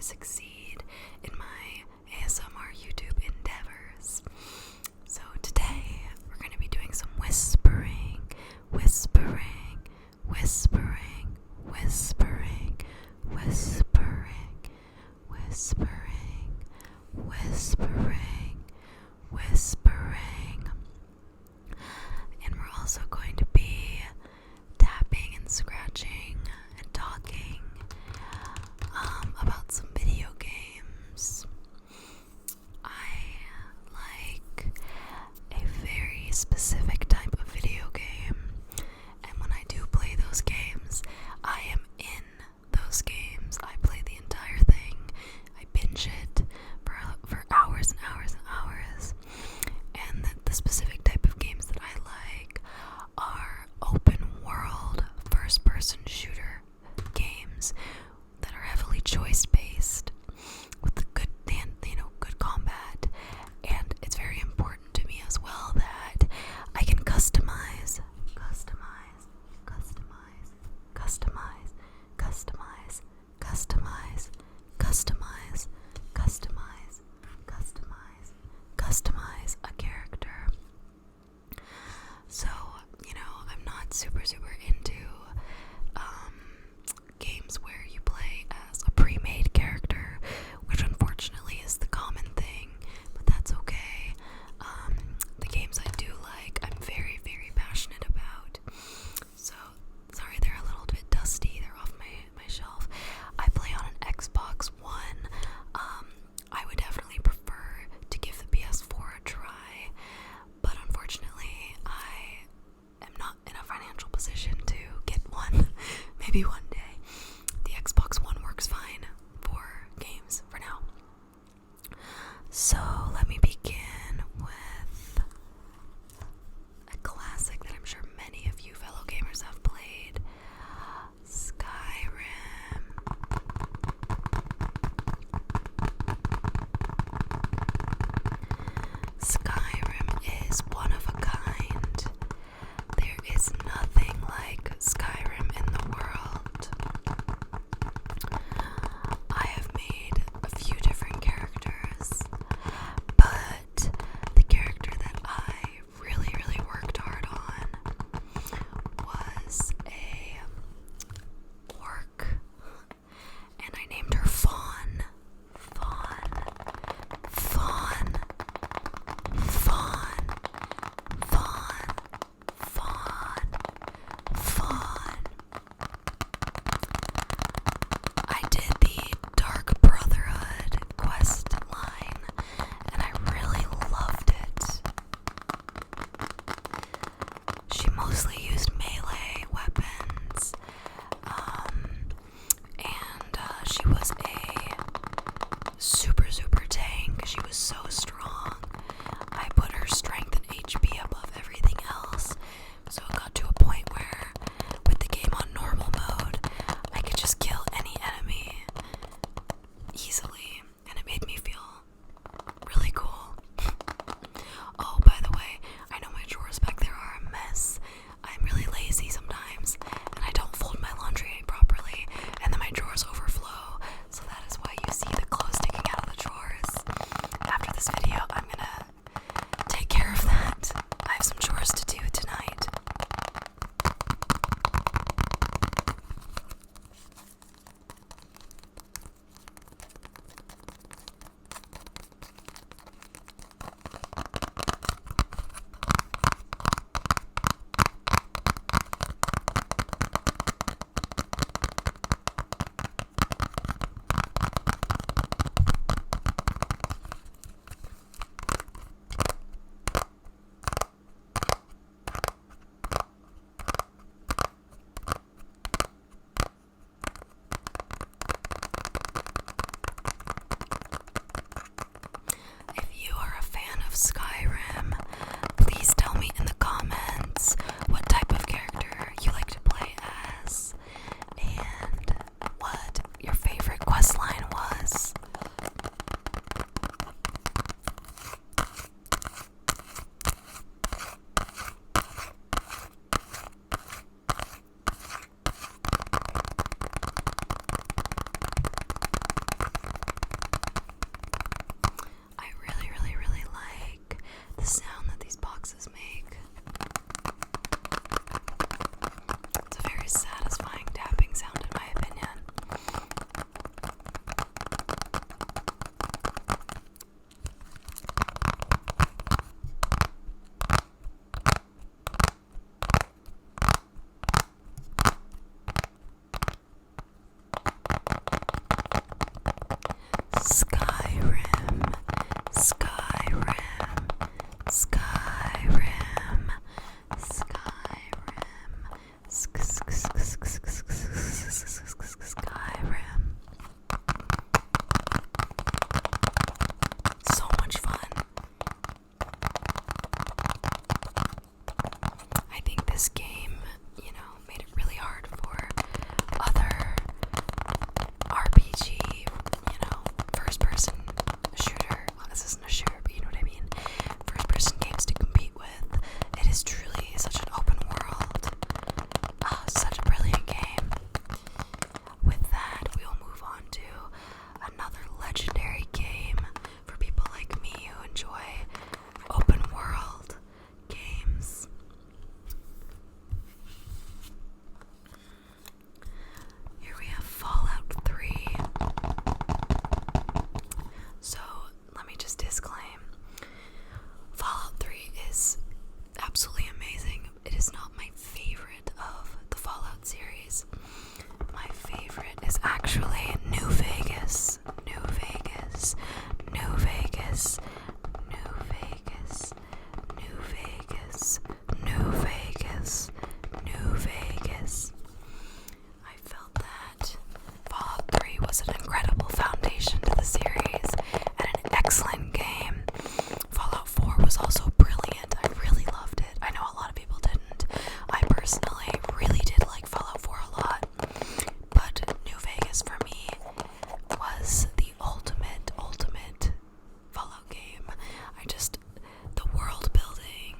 succeed in my ASMR YouTube endeavors. So today we're going to be doing some whispering, whispering, whispering, whispering, whispering, whispering, whispering, whispering. And we're also going to be tapping and scratching and talking about some video games. I like a very specific type of video game, and when I do play those games, I am in those games. I play the entire thing. I binge it for hours and hours and hours. And the specific type of games that I like are open world first person shooter games that are heavily choice based with the good combat. And it's very important to me as well that I can customize, customize, customize, customize, customize, customize, customize, customize, customize, customize a character. So, I'm not super into games where you play as a pre-made character, which unfortunately is the common thing, but that's okay. The games I do like, I'm very, very passionate about. So, sorry they're a little bit dusty, they're off my shelf. I play on an Xbox One. I would definitely prefer to give the PS4 a try, but unfortunately I am not in a financial position to get one. Maybe one day. The Xbox One works fine for games for now. So let me begin with a classic that I'm sure many of you fellow gamers have played, Skyrim. Skyrim is one of a kind. There is nothing like Skyrim in the world. I have made a few different characters, but the character that I really, really worked hard on was a orc, and I named her Fawn. Fawn. Fawn. Fawn. Fawn. Fawn. Fawn. I did the Dark Brotherhood quest line, and I really loved it. She mostly used melee weapons, and she was a super tank. She was so strong. I put her strength and HP above everything else, so it got to a point where, with the game on normal mode, I could just kill any enemy easily, and it made me feel really cool. Oh, by the way, I know my drawers back there are a mess. I'm really lazy sometimes, and I don't fold my laundry properly, and then my drawers overflow, so was an incredible foundation to the series and an excellent game. Fallout 4 was also brilliant. I really loved it. I know a lot of people didn't. I personally really did like Fallout 4 a lot. But New Vegas for me was the ultimate Fallout game. The world building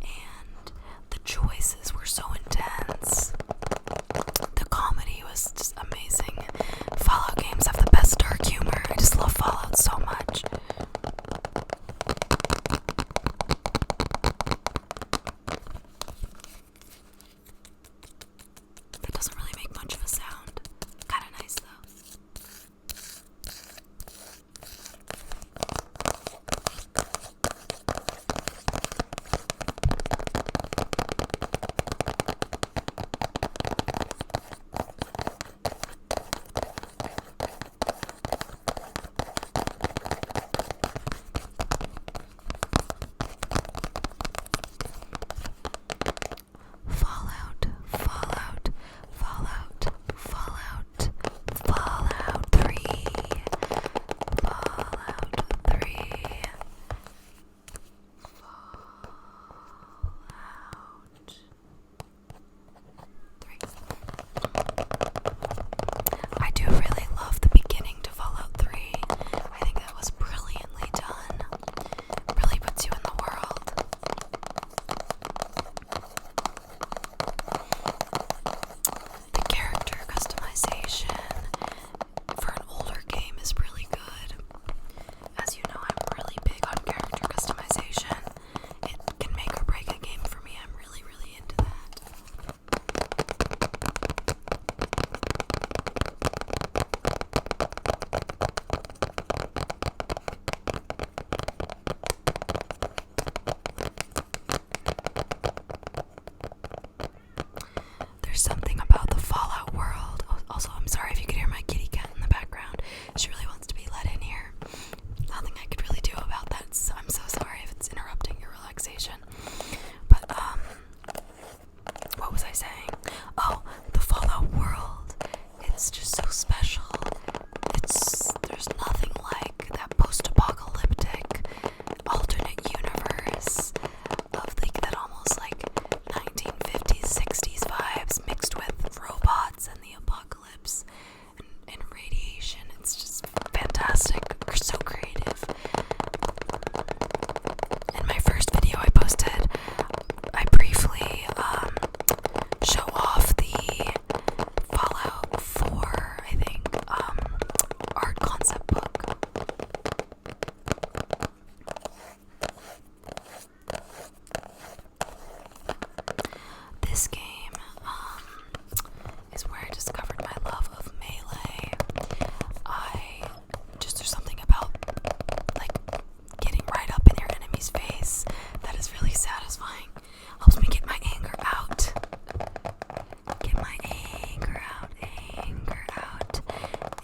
and the choices were so intense. The comedy was just amazing. Fallout games have the best dark humor. I just love Fallout so much. That doesn't really make much of a sound. Kinda nice though. Fallout 3. I do really love the beginning to Fallout 3. I think that was brilliantly done. Really puts you in the world. The character customization for an older game is really good. As you know, I'm really big on character customization. It can make or break a game for me. I'm really, really into that. There's something about the Fallout world. Also, I'm sorry if you could hear my kitty cat in the background. She really wants to be let in here. Nothing I could really do about that. So I'm so sorry if it's interrupting your relaxation. But, what was I saying? Oh, the Fallout world. It's just so special. There's nothing like that post-apocalyptic alternate universe of that almost like 1950s, 60s vibes mixed with robots and the apocalypse and radiation. It's just fantastic. We're so creative. In my first video I posted, I briefly show off the Fallout 4, I think, art concept book. This game is where I discovered my love of Melee. There's something about like getting right up in your enemy's face that is really satisfying. Helps me get my anger out. Get my anger out, anger out,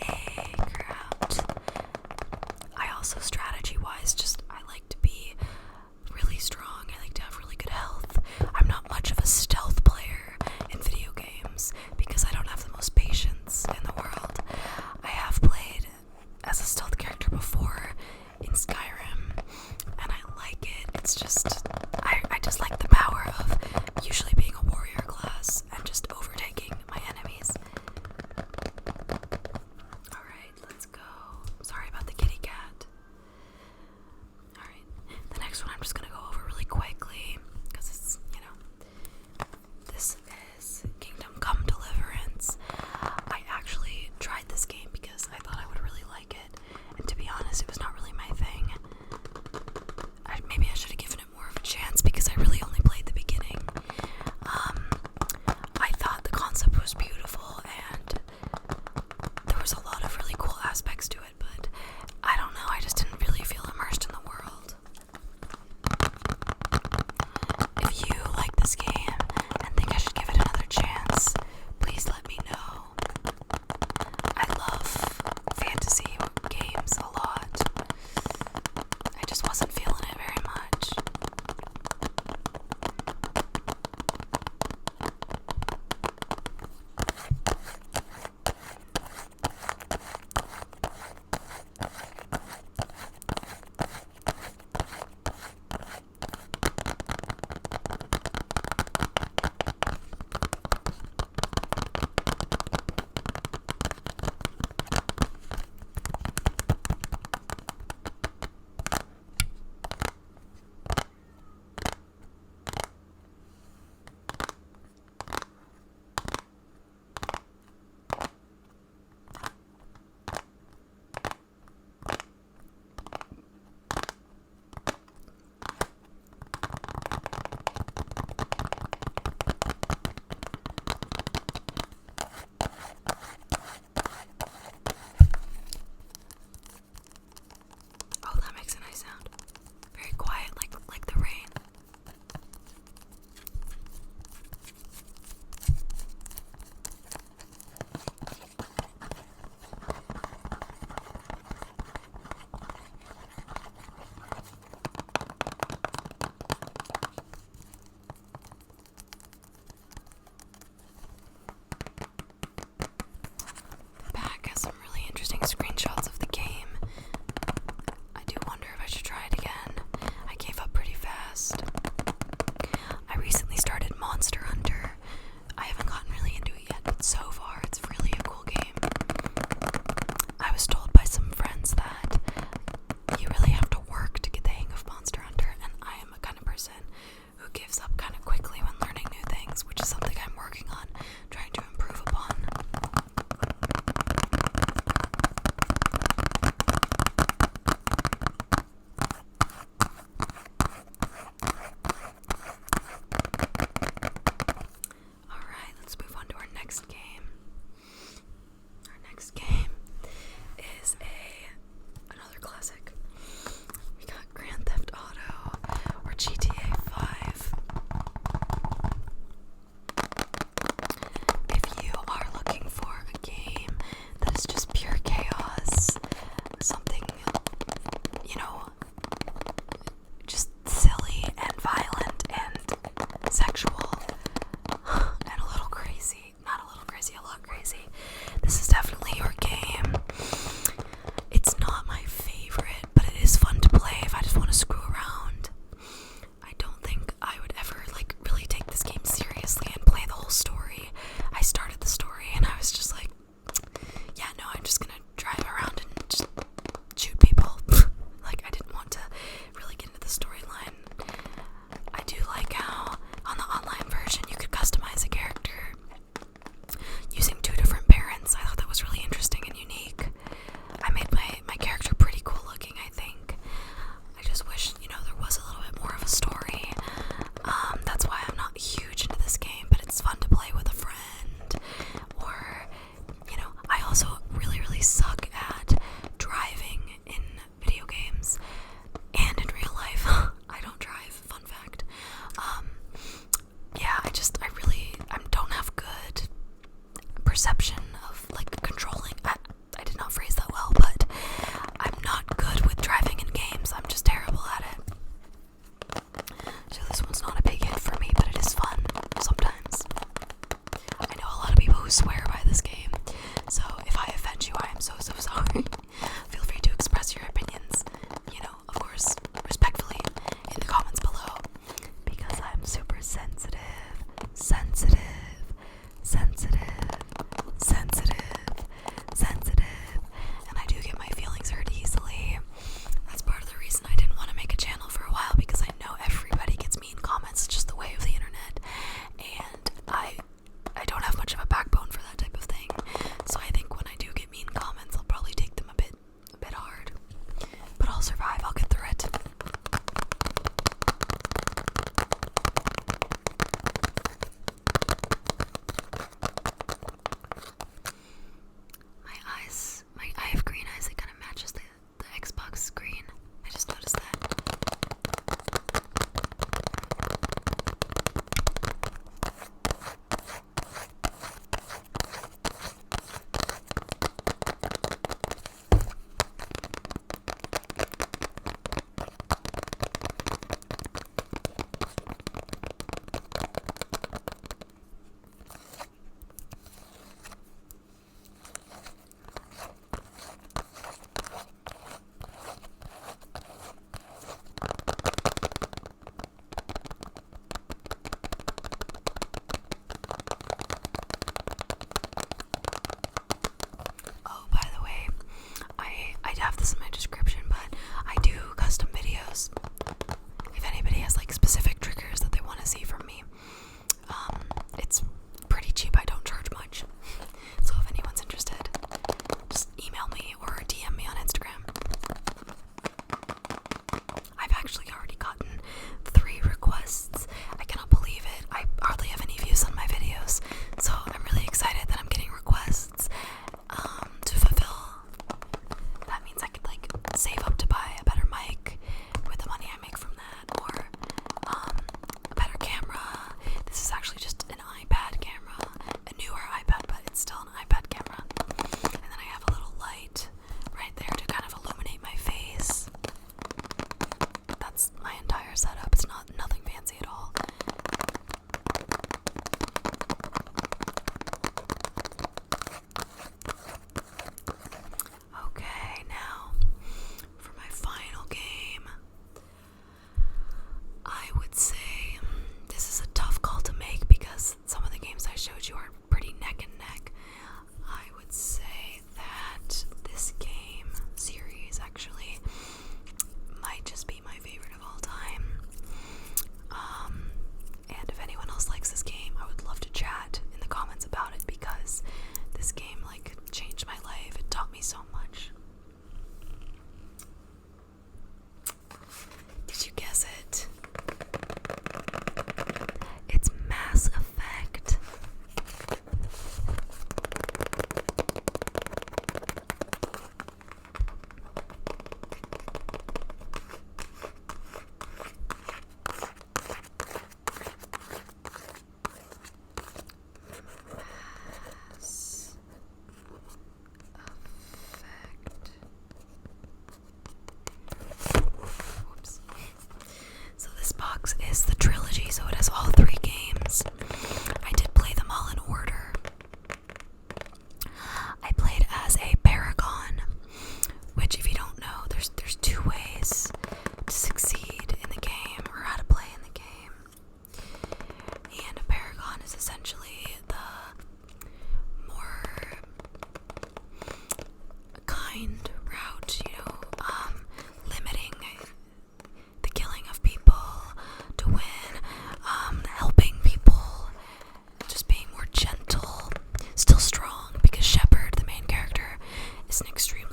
anger out. I also, strategy-wise, I like to be really strong. I like to have really good health. I'm not much of a stealth player in video games because I don't have the most patience in the world. I have played as a stealth character before in Skyrim, and I like it. It's just, I just like the power of usually being a warrior class and just overtaking my enemies. Alright, let's go. Sorry about the kitty cat.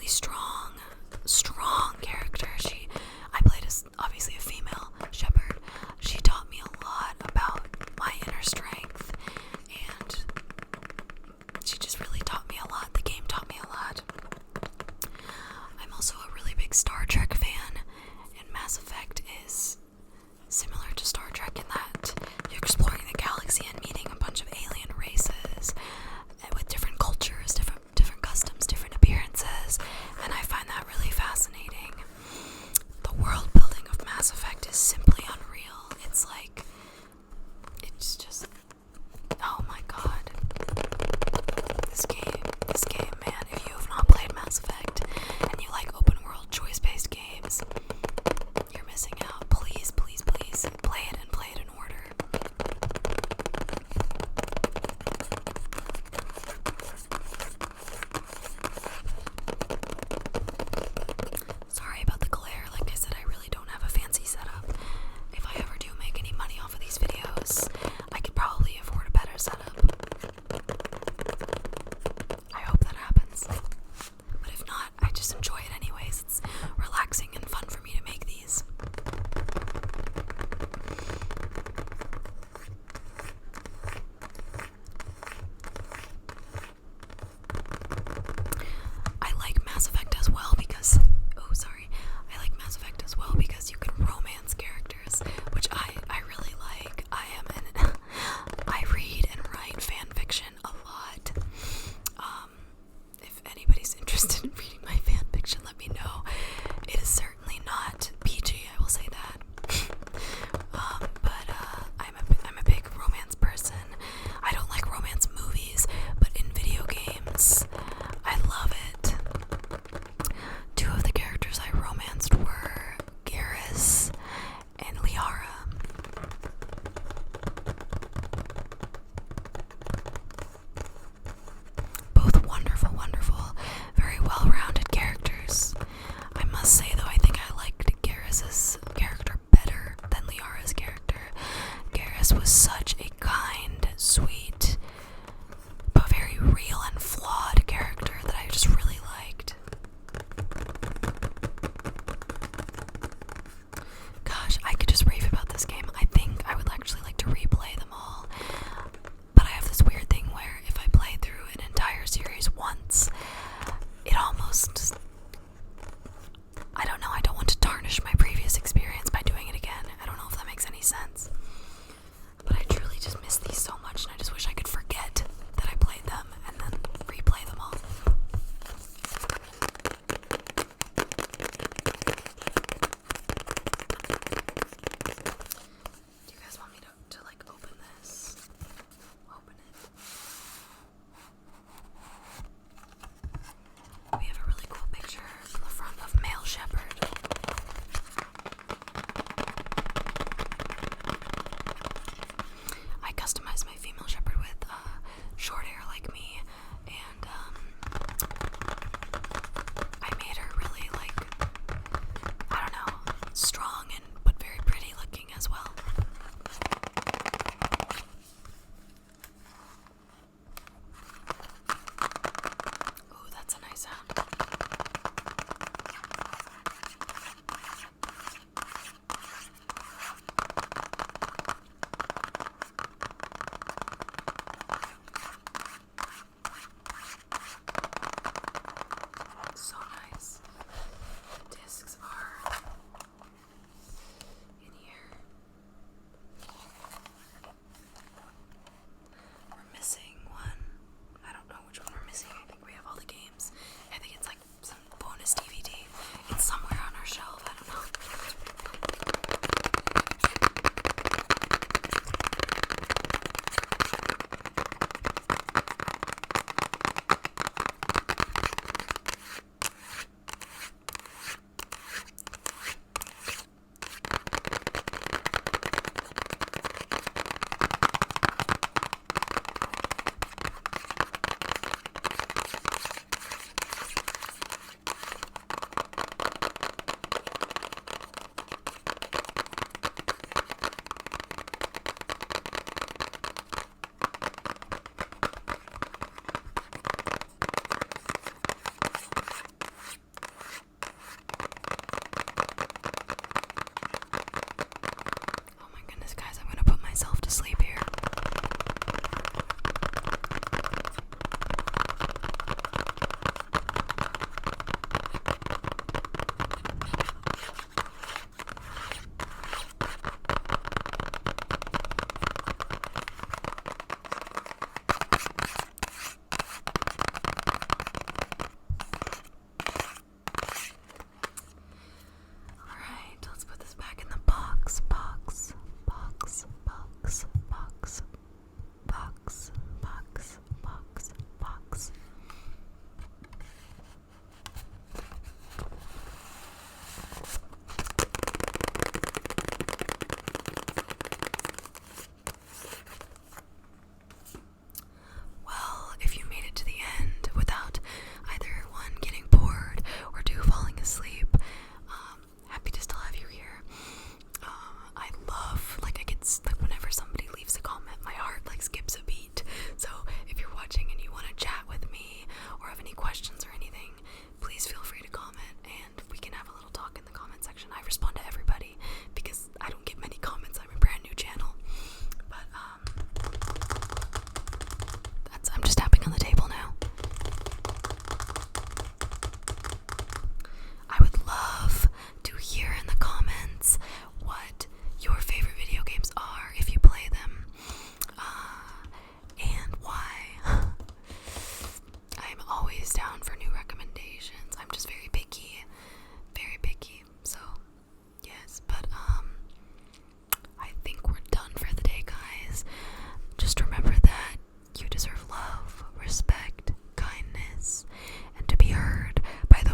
strong character. I played as obviously a female shepherd. She taught me a lot about my inner strength, and she just really taught me a lot. The game taught me a lot. I'm also a really big Star Trek fan, and Mass Effect is similar to Star Trek in that you're exploring the galaxy and meeting a bunch of alien races with different cultures, different customs, different appearances, and I find that really fascinating. The world building of Mass Effect is simply unreal. It's just, oh my god. This game, man, if you have not played Mass Effect and you like open world choice-based games, you're missing out. Please play it and play it in order.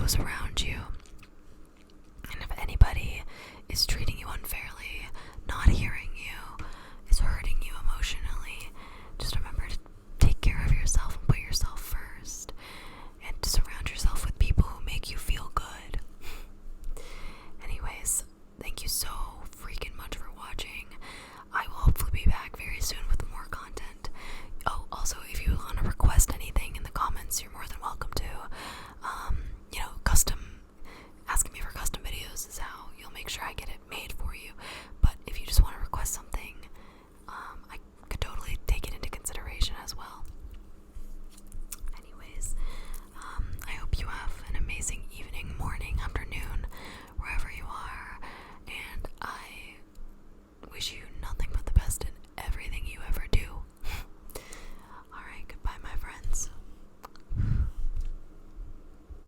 goes around